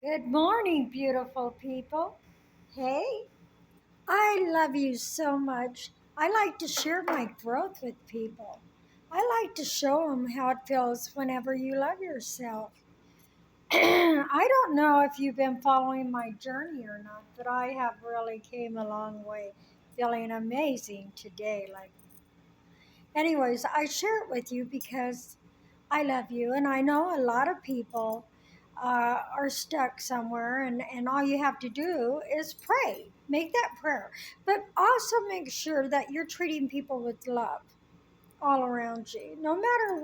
Good morning, beautiful people. Hey, I love you so much. I like to share my growth with people. I like to show them how it feels whenever you love yourself. I don't know if you've been following my journey or not, but I have really came a long way, feeling amazing today. Anyways, I share it with you because I love you, and I know a lot of people are stuck somewhere, and all you have to do is pray. Make that prayer, but also make sure that you're treating people with love all around you, no matter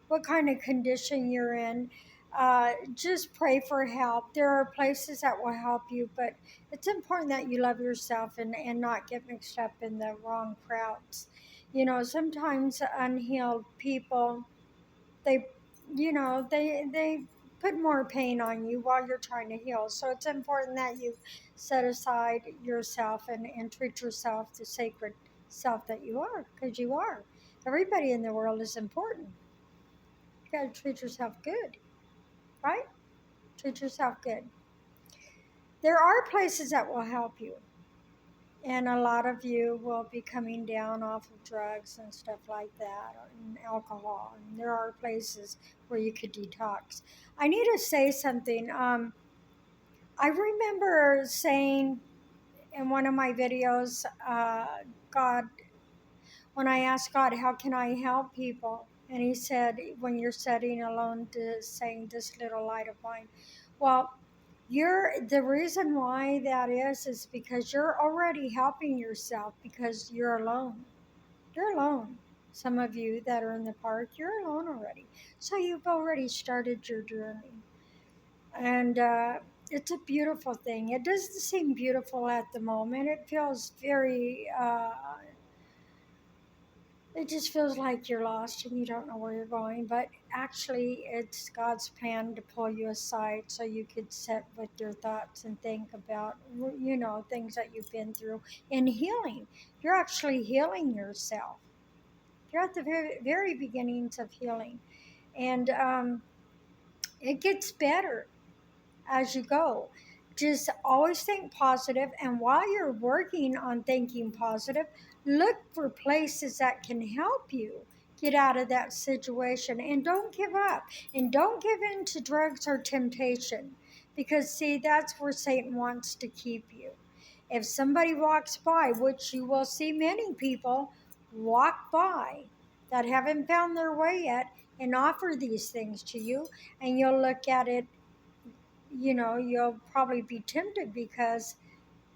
what kind of condition you're in. Just pray for help. There are places that will help you, but it's important that you love yourself and not get mixed up in the wrong crowds. Sometimes unhealed people, they they put more pain on you while you're trying to heal. So it's important that you set aside yourself and treat yourself the sacred self that you are, because you are. Everybody in the world is important. You got to treat yourself good, right? Treat yourself good. There are places that will help you, and a lot of you will be coming down off of drugs and stuff like that, and alcohol. And there are places where you could detox. I need to say something. I remember saying in one of my videos, God, when I asked God, how can I help people? And He said, when you're sitting alone, saying, this little light of mine. Well, the reason why that is because you're already helping yourself because you're alone. You're alone. Some of you that are in the park, you're alone already. So you've already started your journey. And it's a beautiful thing. It doesn't seem beautiful at the moment. It feels it just feels like you're lost and you don't know where you're going. But actually, it's God's plan to pull you aside so you could sit with your thoughts and think about, things that you've been through in healing. You're actually healing yourself. You're at the very, very beginnings of healing. And it gets better as you go. Just always think positive, and while you're working on thinking positive, look for places that can help you get out of that situation. And don't give up, and don't give in to drugs or temptation, because see, that's where Satan wants to keep you. If somebody walks by, which you will see many people walk by that haven't found their way yet, and offer these things to you, and you'll look at it, you'll probably be tempted because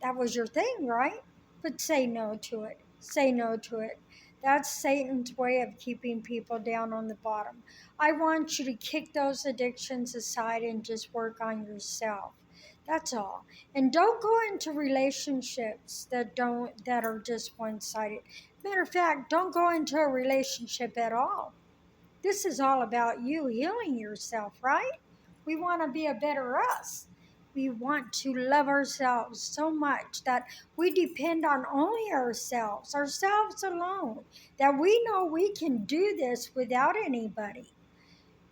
that was your thing, right? But say no to it. Say no to it. That's Satan's way of keeping people down on the bottom. I want you to kick those addictions aside and just work on yourself. That's all. And don't go into relationships that are just one-sided. Matter of fact, don't go into a relationship at all. This is all about you healing yourself, right? We want to be a better us. We want to love ourselves so much that we depend on only ourselves alone, that we know we can do this without anybody.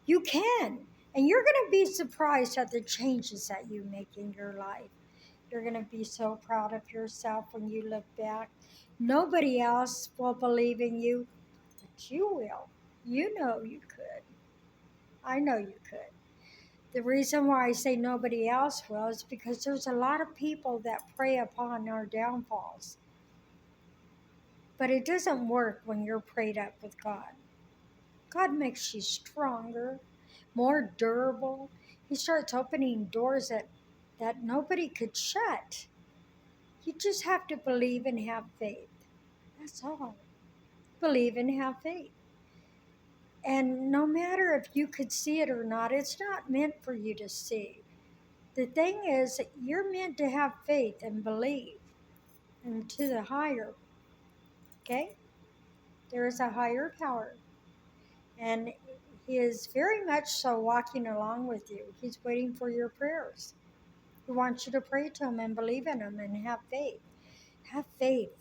You can. And you're going to be surprised at the changes that you make in your life. You're going to be so proud of yourself when you look back. Nobody else will believe in you, but you will. You know you could. I know you could. The reason why I say nobody else will is because there's a lot of people that prey upon our downfalls. But it doesn't work when you're prayed up with God. God makes you stronger, more durable. He starts opening doors that nobody could shut. You just have to believe and have faith. That's all. Believe and have faith. And no matter if you could see it or not, it's not meant for you to see. The thing is, you're meant to have faith and believe and to the higher, okay? There is a higher power, and He is very much so walking along with you. He's waiting for your prayers. He wants you to pray to Him and believe in Him and have faith. Have faith,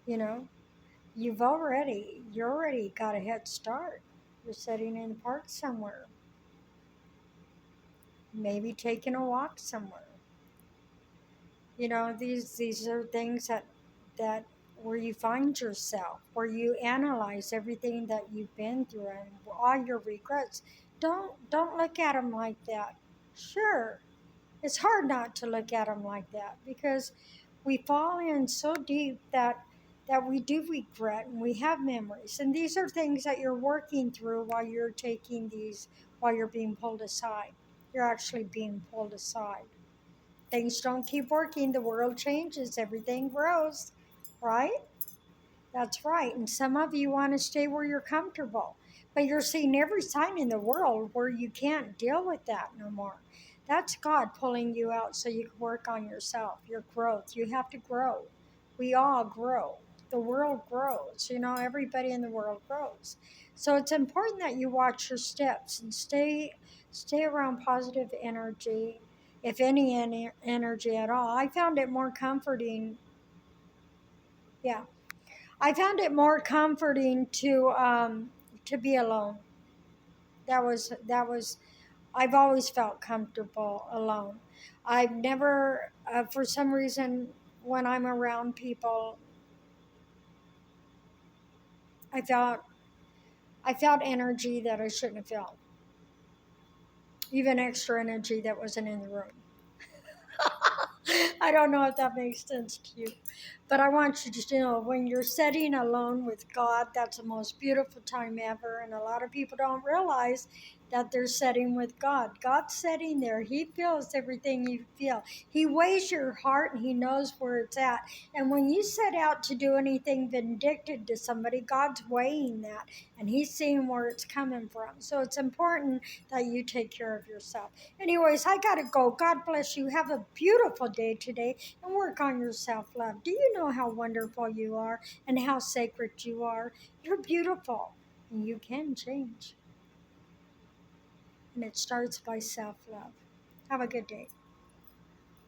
you know. You already got a head start. You're sitting in the park somewhere. maybe taking a walk somewhere. These are things that where you find yourself, where you analyze everything that you've been through and all your regrets. Don't look at them like that. Sure, it's hard not to look at them like that because we fall in so deep that we do regret, and we have memories, and these are things that you're working through while you're taking these, while you're being pulled aside. You're actually being pulled aside. Things don't keep working, the world changes, everything grows, right? That's right. And some of you want to stay where you're comfortable, but you're seeing every sign in the world where you can't deal with that no more. That's God pulling you out so you can work on yourself, your growth. You have to grow. We all grow. The world grows. Everybody in the world grows. So it's important that you watch your steps and stay around positive energy, if any energy at all. I found it more comforting. Yeah, I found it more comforting to be alone. That was. I've always felt comfortable alone. I've never, for some reason, when I'm around people, I felt I felt energy that I shouldn't have felt, even extra energy that wasn't in the room. I don't know if that makes sense to you, but I want you to know when you're sitting alone with God, that's the most beautiful time ever. And a lot of people don't realize that they're sitting with God. God's sitting there, He feels everything you feel, He weighs your heart, and He knows where it's at. And when you set out to do anything vindictive to somebody, God's weighing that, and He's seeing where it's coming from. So it's important that you take care of yourself. Anyways, I gotta go. God bless you. Have a beautiful day today and work on your self love. Do you know how wonderful you are and how sacred you are? You're beautiful and you can change. And it starts by self love. Have a good day.